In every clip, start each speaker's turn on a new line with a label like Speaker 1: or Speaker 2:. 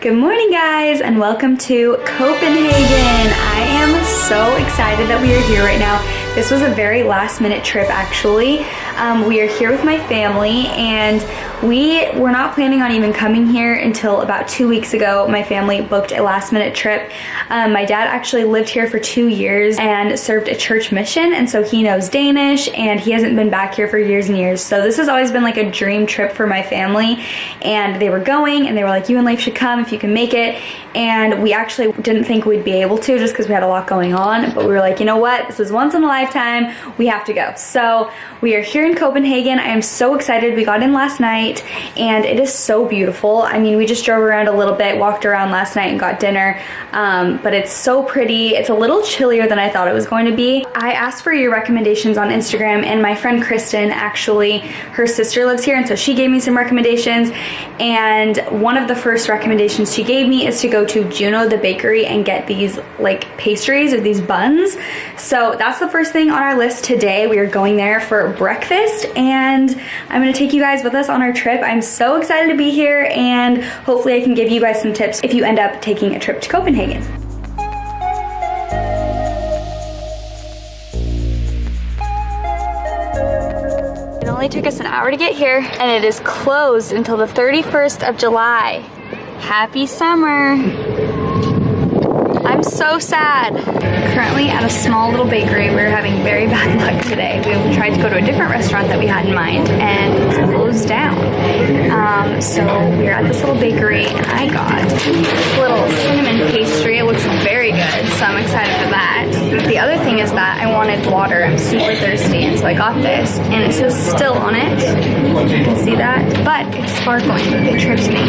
Speaker 1: Good morning, guys, and welcome to Copenhagen. I am so excited that we are here right now. This was a very last minute trip, actually. We are here with my family, and we were not planning on even coming here until about 2 weeks ago. My family booked a last minute trip. My dad actually lived here for 2 years and served a church mission, and so he knows Danish, and he hasn't been back here for years and years. So this has always been like a dream trip for my family, and they were going, and they were like, you and Leif should come if you can make it. And we actually didn't think we'd be able to just because we had a lot going on, but we were like, you know what, this is once in a lifetime, we have to go. So we are here in Copenhagen. I am so excited. We got in last night and it is so beautiful. I mean, we just drove around a little bit, walked around last night and got dinner, but it's so pretty. It's a little chillier than I thought it was going to be. I asked for your recommendations on Instagram, and my friend Kristen, actually, her sister lives here, and so she gave me some recommendations, and one of the first recommendations she gave me is to go to Juno the bakery and get these like pastries or these buns. So that's the first thing on our list today. We are going there for breakfast, and I'm going to take you guys with us on our trip. I'm so excited to be here, and hopefully I can give you guys some tips if you end up taking a trip to Copenhagen. It only took us an hour to get here, and it is closed until the 31st of July. Happy summer. I'm so sad. Currently at a small little bakery. We're having very bad luck today. We tried to go to a different restaurant that we had in mind, and it's closed down. So we're at this little bakery, and I got this little cinnamon pastry. It looks very good, so I'm excited for that. The other thing is that I wanted water. I'm super thirsty, and so I got this, and it says still on it. You can see that, but it's sparkling. It trips me.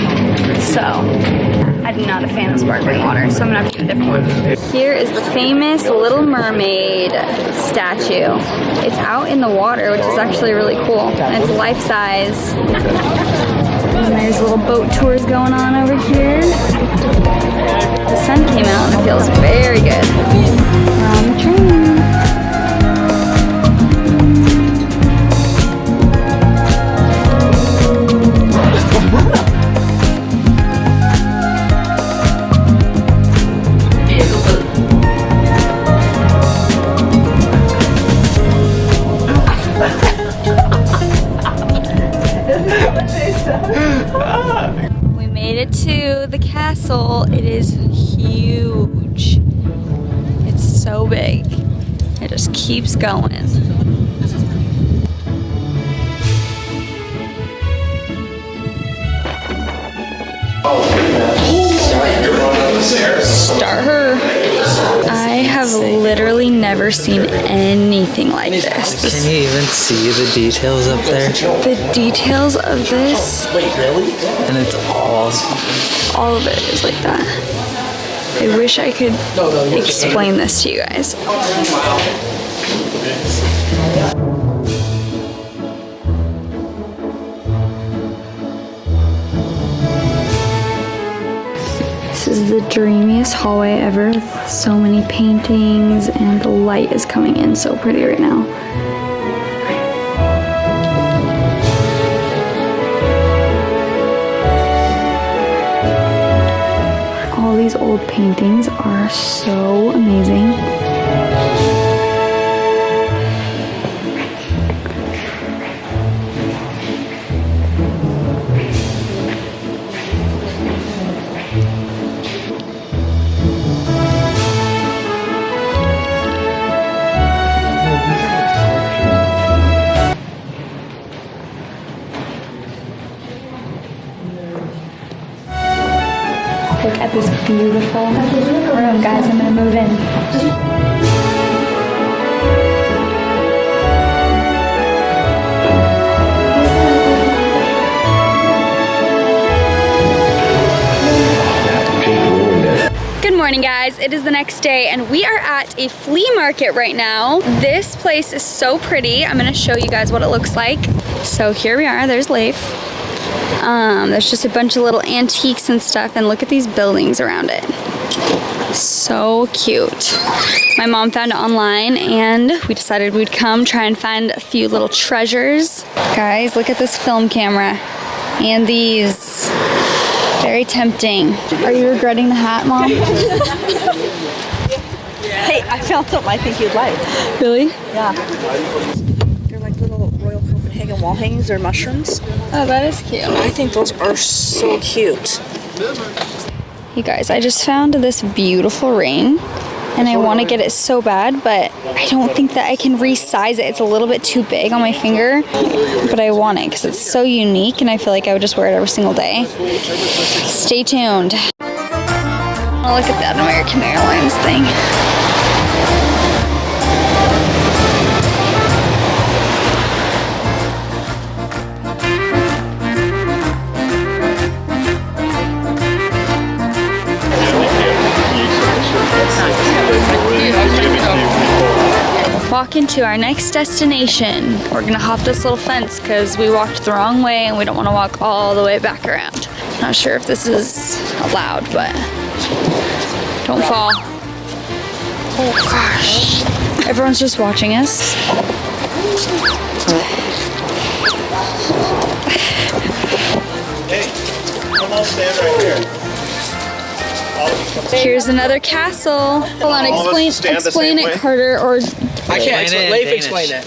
Speaker 1: So I'm not a fan of sparkling water, so I'm gonna have to get a different one. Here is the famous Little Mermaid statue. It's out in the water, which is actually really cool. And it's life-size. And there's little boat tours going on over here. The sun came out and it feels very good. We're on the train. We made it to the castle. It is huge. It's so big. It just keeps going. Start her. I have literally never seen anything like this.
Speaker 2: Can you even see the details up there?
Speaker 1: The details of this.
Speaker 2: Wait, really? And it's
Speaker 1: all of it is like that. I wish I could explain this to you guys. This is the dreamiest hallway ever. So many paintings, and the light is coming in so pretty right now. All these old paintings are so amazing. Look at this beautiful room, guys. I'm gonna move in. Good morning, guys. It is the next day, and we are at a flea market right now. This place is so pretty. I'm gonna show you guys what it looks like. So here we are. There's Leif. There's just a bunch of little antiques and stuff, and look at these buildings around it. So cute. My mom found it online, and we decided we'd come try and find a few little treasures. Guys, look at this film camera and these. Very tempting. Are you regretting the hat, Mom?
Speaker 3: Hey, I found something I think you'd like.
Speaker 1: Really?
Speaker 3: Yeah. They're like little Royal Copenhagen wall hangings or mushrooms.
Speaker 1: Oh, that is cute.
Speaker 3: I think those are so cute.
Speaker 1: You guys, I just found this beautiful ring and I want to get it so bad, but I don't think that I can resize it. It's a little bit too big on my finger, but I want it because it's so unique and I feel like I would just wear it every single day. Stay tuned. Oh, look at that American Airlines thing. Walking to our next destination. We're gonna hop this little fence because we walked the wrong way and we don't want to walk all the way back around. Not sure if this is allowed, but don't fall. Oh gosh. Everyone's just watching us.
Speaker 4: Hey, come on, stand right here.
Speaker 1: Here's another castle. Hold on,
Speaker 4: All of us stand the
Speaker 1: explain
Speaker 4: same
Speaker 1: it,
Speaker 4: way?
Speaker 1: Carter, or
Speaker 5: I can't
Speaker 2: Explain it in
Speaker 5: explain. Leif
Speaker 2: Danish.
Speaker 5: explained it.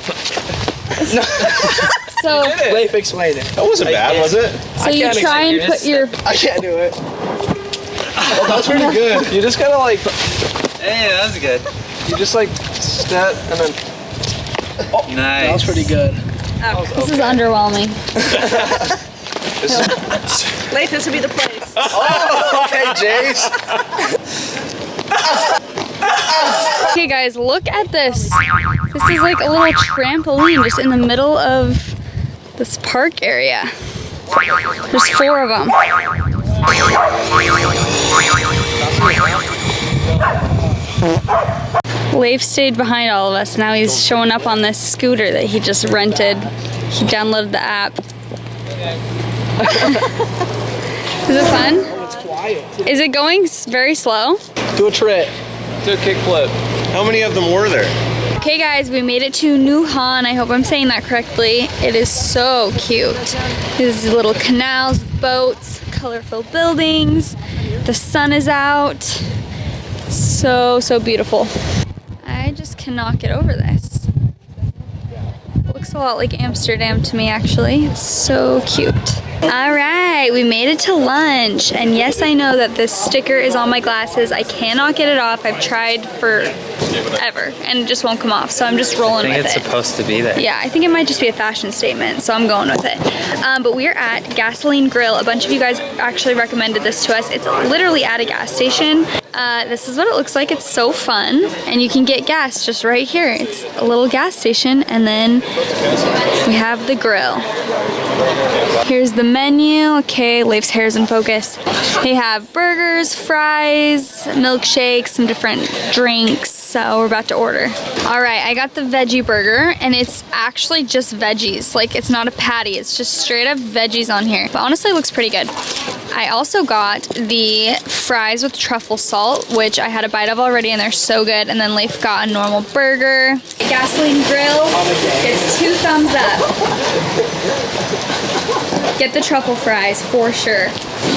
Speaker 1: so.
Speaker 5: Leif explained it.
Speaker 4: That wasn't bad, was it?
Speaker 1: So you
Speaker 5: can't
Speaker 1: try and put your.
Speaker 5: I can't do it. Oh, that's pretty good. You just gotta like,
Speaker 2: Hey, that was good.
Speaker 5: you just like step and then.
Speaker 2: Nice.
Speaker 5: That was pretty good.
Speaker 1: This is underwhelming.
Speaker 3: Leif, this would be the place.
Speaker 5: Okay, Jace.
Speaker 1: Okay guys, look at this. This is like a little trampoline just in the middle of this park area. There's 4 of them. Leif stayed behind all of us. Now he's showing up on this scooter that he just rented. He downloaded the app. Is it fun?
Speaker 5: It's quiet.
Speaker 1: Is it going very slow?
Speaker 5: Do a trick. Do a kickflip.
Speaker 4: How many of them were there?
Speaker 1: Okay guys, we made it to New Han. I hope I'm saying that correctly. It is so cute. These little canals, boats, colorful buildings. The sun is out. So, so beautiful. I just cannot get over this. It looks a lot like Amsterdam to me actually. It's so cute. All right, we made it to lunch. And yes, I know that this sticker is on my glasses. I cannot get it off. I've tried forever and it just won't come off. So I'm just
Speaker 2: I
Speaker 1: rolling
Speaker 2: think
Speaker 1: with
Speaker 2: it's
Speaker 1: it.
Speaker 2: supposed to be there.
Speaker 1: Yeah, I think it might just be a fashion statement, so I'm going with it. But we're at Gasoline Grill. A bunch of you guys actually recommended this to us. It's literally at a gas station. This is what it looks like. It's so fun, and you can get gas just right here. It's a little gas station, and then we have the grill. Here's the menu. Okay, Leif's hair's in focus. They have burgers, fries, milkshakes, some different drinks. So we're about to order. All right, I got the veggie burger and it's actually just veggies. Like it's not a patty, it's just straight up veggies on here. But honestly, it looks pretty good. I also got the fries with truffle salt, which I had a bite of already and they're so good. And then Leif got a normal burger. Gasoline Grill gets 2 thumbs up. Get the truffle fries for sure.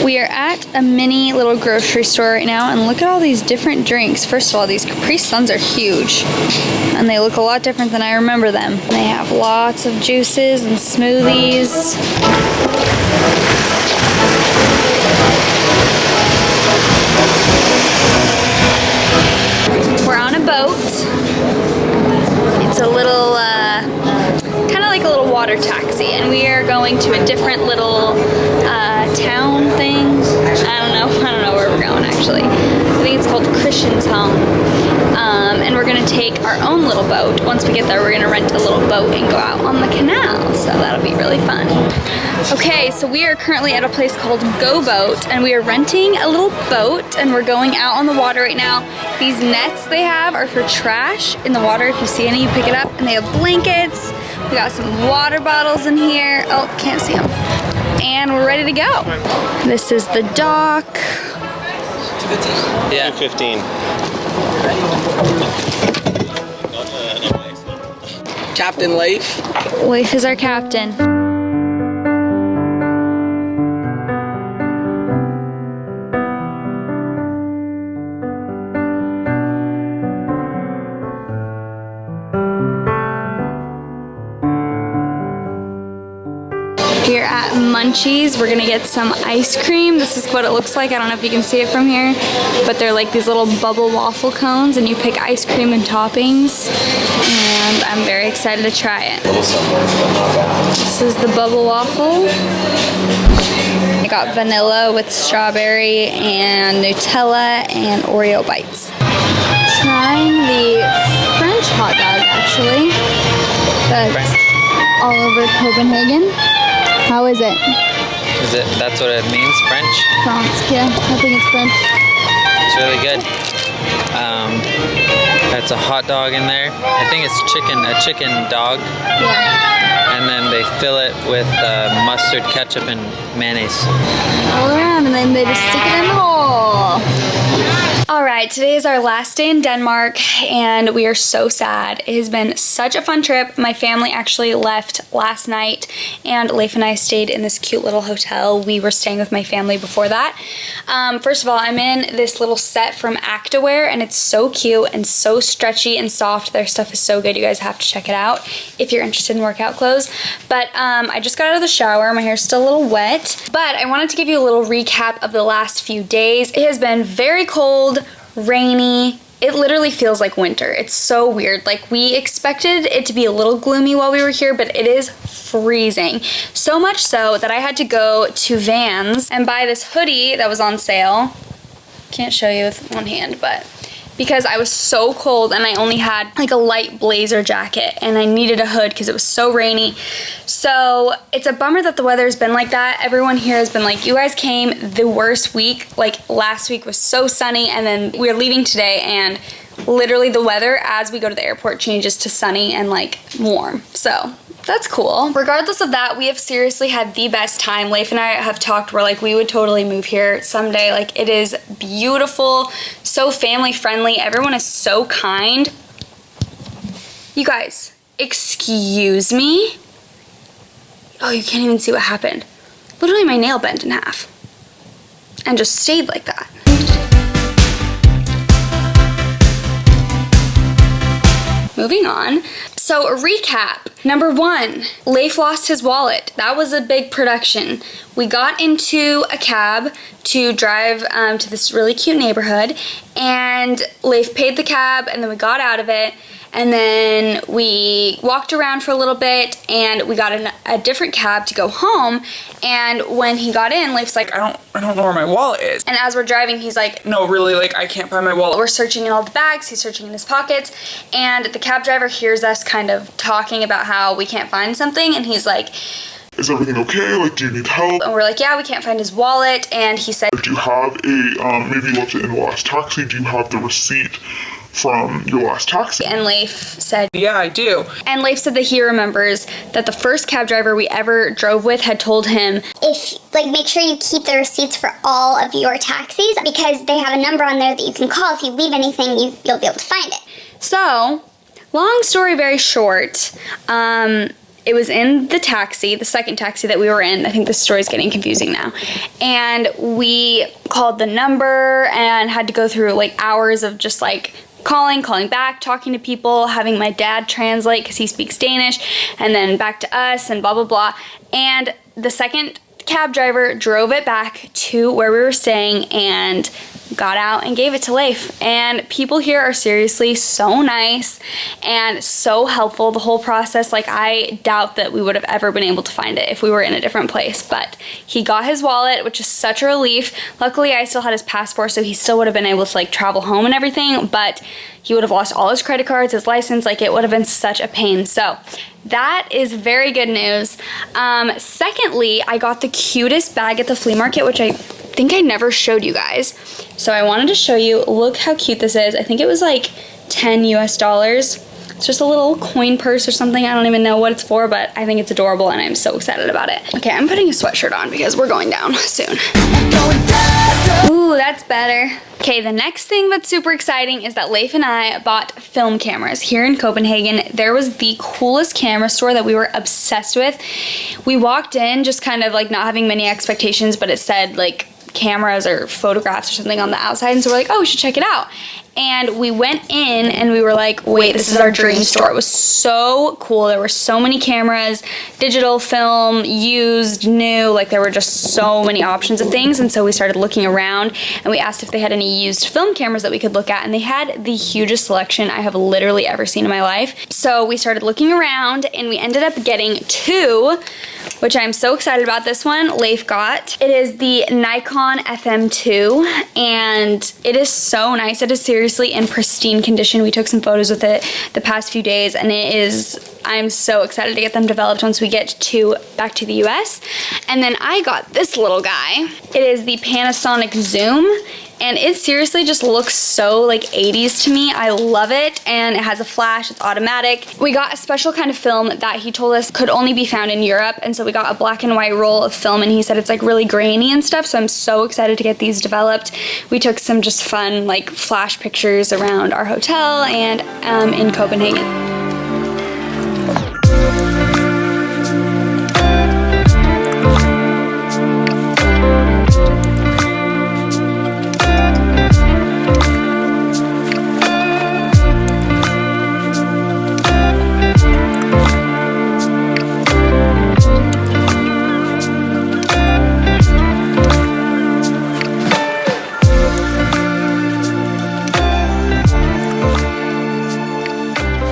Speaker 1: We are at a mini little grocery store right now and look at all these different drinks. First of all, these Capri Suns are huge and they look a lot different than I remember them. They have lots of juices and smoothies. We're on a boat. It's a little kind of like a little water taxi, and we are going to a different little town thing. I don't know where we're going actually. I think it's called Christianshavn. And we're gonna take our own little boat. Once we get there, we're gonna rent a little boat and go out on the canal. So that'll be really fun. Okay, so we are currently at a place called Go Boat, and we are renting a little boat, and we're going out on the water right now. These nets they have are for trash in the water. If you see any, you pick it up, and they have blankets. We got some water bottles in here. Oh, can't see them. And we're ready to go. This is the dock.
Speaker 2: Yeah.
Speaker 4: 15.
Speaker 5: Captain Leif.
Speaker 1: Leif is our captain. here at Munchies. We're gonna get some ice cream. This is what it looks like. I don't know if you can see it from here, but they're like these little bubble waffle cones, and you pick ice cream and toppings. And I'm very excited to try it. This is the bubble waffle. I got vanilla with strawberry and Nutella and Oreo bites. Trying the French hot dog, actually. That's all over Copenhagen. How is it?
Speaker 2: That's what it means, French?
Speaker 1: France, yeah, I think it's French.
Speaker 2: It's really good. It's a hot dog in there. I think it's a chicken dog.
Speaker 1: Yeah.
Speaker 2: And then they fill it with mustard, ketchup, and mayonnaise.
Speaker 1: All around, and then they just stick it in the hole. All right, today is our last day in Denmark, and we are so sad. It has been such a fun trip. My family actually left last night, and Leif and I stayed in this cute little hotel. We were staying with my family before that. First of all, I'm in this little set from Activewear, and it's so cute and so stretchy and soft. Their stuff is so good. You guys have to check it out if you're interested in workout clothes. But I just got out of the shower. My hair's still a little wet, but I wanted to give you a little recap of the last few days. It has been very cold, rainy. It literally feels like winter. It's so weird. Like, we expected it to be a little gloomy while we were here, but it is freezing. So much so that I had to go to Vans and buy this hoodie that was on sale. Can't show you with one hand, but because I was so cold and I only had like a light blazer jacket and I needed a hood because it was so rainy. So it's a bummer that the weather's been like that. Everyone here has been like, you guys came the worst week. Like, last week was so sunny, and then we're leaving today and literally the weather as we go to the airport changes to sunny and like warm. So that's cool. Regardless of that, we have seriously had the best time. Leif and I have talked, we're like, we would totally move here someday. Like, it is beautiful, so family friendly. Everyone is so kind. You guys, excuse me? Oh, you can't even see what happened. Literally my nail bent in half and just stayed like that. Moving on. So, a recap. Number 1, Leif lost his wallet. That was a big production. We got into a cab to drive to this really cute neighborhood, and Leif paid the cab, and then we got out of it, and then we walked around for a little bit, and we got in a different cab to go home. And when he got in, Leif's like,
Speaker 6: I don't know where my wallet is.
Speaker 1: and as we're driving, he's like,
Speaker 6: No, really, like, I can't find my wallet.
Speaker 1: we're searching in all the bags, he's searching in his pockets, and the cab driver hears us kind of talking about how we can't find something, and he's like,
Speaker 7: is everything okay? Like, do you need help?
Speaker 1: and we're like, yeah, we can't find his wallet, and he said,
Speaker 7: Do you have a, maybe you left it in the last taxi, do you have the receipt from your last taxi?
Speaker 1: and Leif said,
Speaker 6: Yeah, I do.
Speaker 1: and Leif said that he remembers that the first cab driver we ever drove with had told him,
Speaker 8: make sure you keep the receipts for all of your taxis, because they have a number on there that you can call. If you leave anything, you'll be able to find it.
Speaker 1: so, long story very short, it was in the taxi, the second taxi that we were in. I think this story's getting confusing now. And we called the number and had to go through like hours of just like calling back, talking to people, having my dad translate because he speaks Danish, and then back to us and blah, blah, blah. And the second cab driver drove it back to where we were staying and got out and gave it to Leif. And people here are seriously so nice and so helpful the whole process. Like, I doubt that we would have ever been able to find it if we were in a different place, but he got his wallet, which is such a relief. Luckily, I still had his passport, so he still would have been able to like travel home and everything, but he would have lost all his credit cards, his license. Like, it would have been such a pain. So that is very good news. Secondly, I got the cutest bag at the flea market, which I think I never showed you guys. So I wanted to show you. Look how cute this is. I think it was like $10 US. It's just a little coin purse or something. I don't even know what it's for, but I think it's adorable and I'm so excited about it. Okay, I'm putting a sweatshirt on because we're going down soon. Ooh, that's better. Okay, the next thing that's super exciting is that Leif and I bought film cameras here in Copenhagen. There was the coolest camera store that we were obsessed with. We walked in just kind of like not having many expectations, but it said like cameras or photographs or something on the outside, and so we're like, oh, we should check it out. And we went in and we were like, wait, this is our dream store. It was so cool. There were so many cameras, digital film, used, new, like there were just so many options of things. And so we started looking around and we asked if they had any used film cameras that we could look at, and they had the hugest selection I have literally ever seen in my life. So we started looking around and we ended up getting 2, which I'm so excited about. This one Leif got. It is the Nikon FM2 and it is so nice. It is seriously in pristine condition. We took some photos with it the past few days and I'm so excited to get them developed once we get back to the US. And then I got this little guy. It is the Panasonic Zoom. And it seriously just looks so like 80s to me. I love it, and it has a flash, it's automatic. We got a special kind of film that he told us could only be found in Europe, and so we got a black and white roll of film, and he said it's like really grainy and stuff, so I'm so excited to get these developed. We took some just fun like flash pictures around our hotel and in Copenhagen.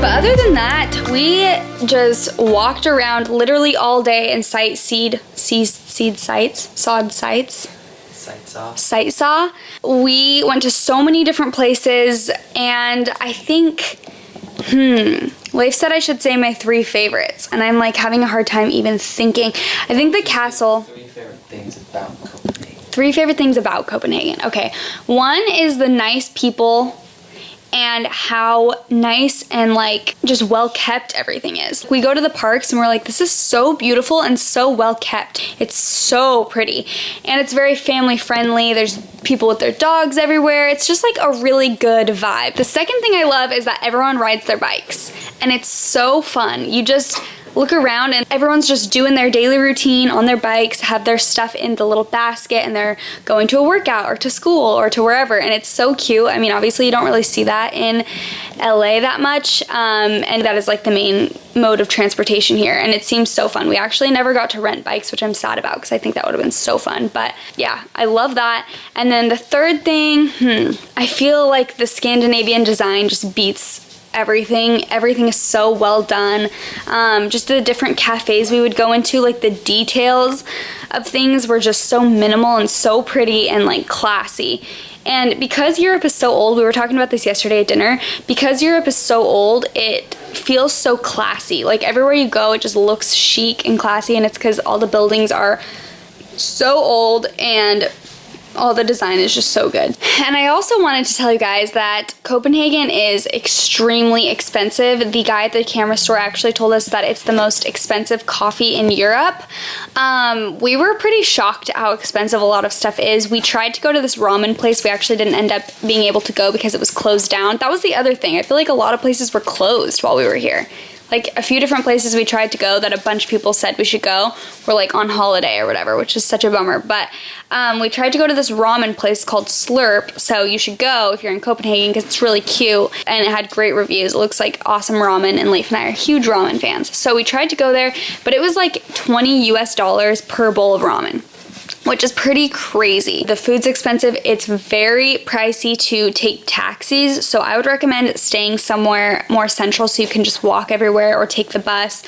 Speaker 1: Other than that, we just walked around literally all day and sight saw. We went to so many different places, and I think, Leif said I should say my 3 favorites, and I'm like having a hard time even thinking. I think the castle.
Speaker 2: 3 favorite things about Copenhagen.
Speaker 1: 3 favorite things about Copenhagen. Okay, one is the nice people and how nice and like just well kept everything is. We go to the parks and we're like, this is so beautiful and so well kept. It's so pretty and it's very family friendly. There's people with their dogs everywhere. It's just like a really good vibe. The second thing I love is that everyone rides their bikes and it's so fun. You just look around and everyone's just doing their daily routine on their bikes, have their stuff in the little basket, and they're going to a workout or to school or to wherever, and it's so cute. I mean, obviously you don't really see that in LA that much, and that is like the main mode of transportation here, and it seems so fun. We actually never got to rent bikes, which I'm sad about because I think that would have been so fun, but yeah, I love that. And then the third thing, I feel like the Scandinavian design just beats everything. Everything is so well done. Just the different cafes we would go into, like the details of things were just so minimal and so pretty and like classy. And because Europe is so old, we were talking about this yesterday at dinner, because Europe is so old, it feels so classy. Like everywhere you go, it just looks chic and classy, and it's because all the buildings are so old and all the design is just so good. And I also wanted to tell you guys that Copenhagen is extremely expensive. The guy at the camera store actually told us that it's the most expensive coffee in Europe. We were pretty shocked at how expensive a lot of stuff is. We tried to go to this ramen place. We actually didn't end up being able to go because it was closed down. That was the other thing. I feel like a lot of places were closed while we were here. Like a few different places we tried to go that a bunch of people said we should go were like on holiday or whatever, which is such a bummer. But we tried to go to this ramen place called Slurp, so you should go if you're in Copenhagen because it's really cute and it had great reviews. It looks like awesome ramen, and Leif and I are huge ramen fans. So we tried to go there, but it was like $20 US per bowl of ramen, which is pretty crazy. The food's expensive. It's very pricey to take taxis, so I would recommend staying somewhere more central so you can just walk everywhere or take the bus.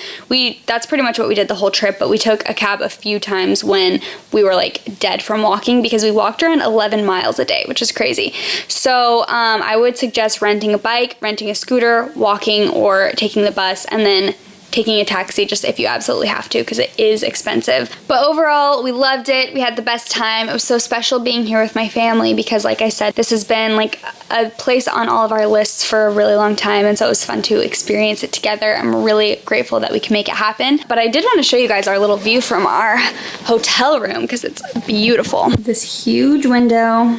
Speaker 1: That's pretty much what we did the whole trip, but we took a cab a few times when we were like dead from walking because we walked around 11 miles a day, which is crazy. So I would suggest renting a bike, renting a scooter, walking, or taking the bus, and then taking a taxi just if you absolutely have to because it is expensive. But overall, we loved it. We had the best time. It was so special being here with my family because, like I said, this has been like a place on all of our lists for a really long time, and so it was fun to experience it together. I'm really grateful that we can make it happen. But I did want to show you guys our little view from our hotel room because it's beautiful. This huge window.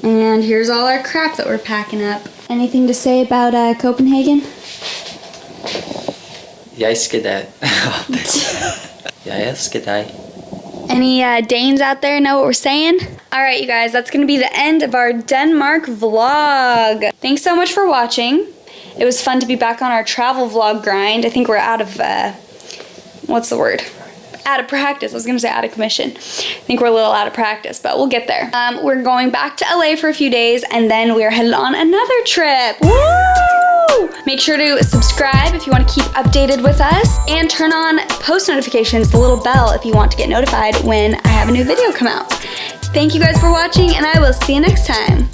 Speaker 1: And here's all our crap that we're packing up. Anything to say about Copenhagen?
Speaker 2: Jeg elsker dig. Jeg elsker dig.
Speaker 1: Any Danes out there know what we're saying? All right, you guys, that's gonna be the end of our Denmark vlog. Thanks so much for watching. It was fun to be back on our travel vlog grind. I think we're out of, what's the word? Out of practice. I was gonna say out of commission. I think we're a little out of practice, but we'll get there. We're going back to LA for a few days, and then we're headed on another trip. Woo! Make sure to subscribe if you want to keep updated with us, and turn on post notifications, the little bell, if you want to get notified when I have a new video come out. Thank you guys for watching, and I will see you next time.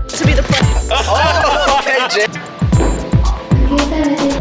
Speaker 5: To be the place. Oh, okay, Jay.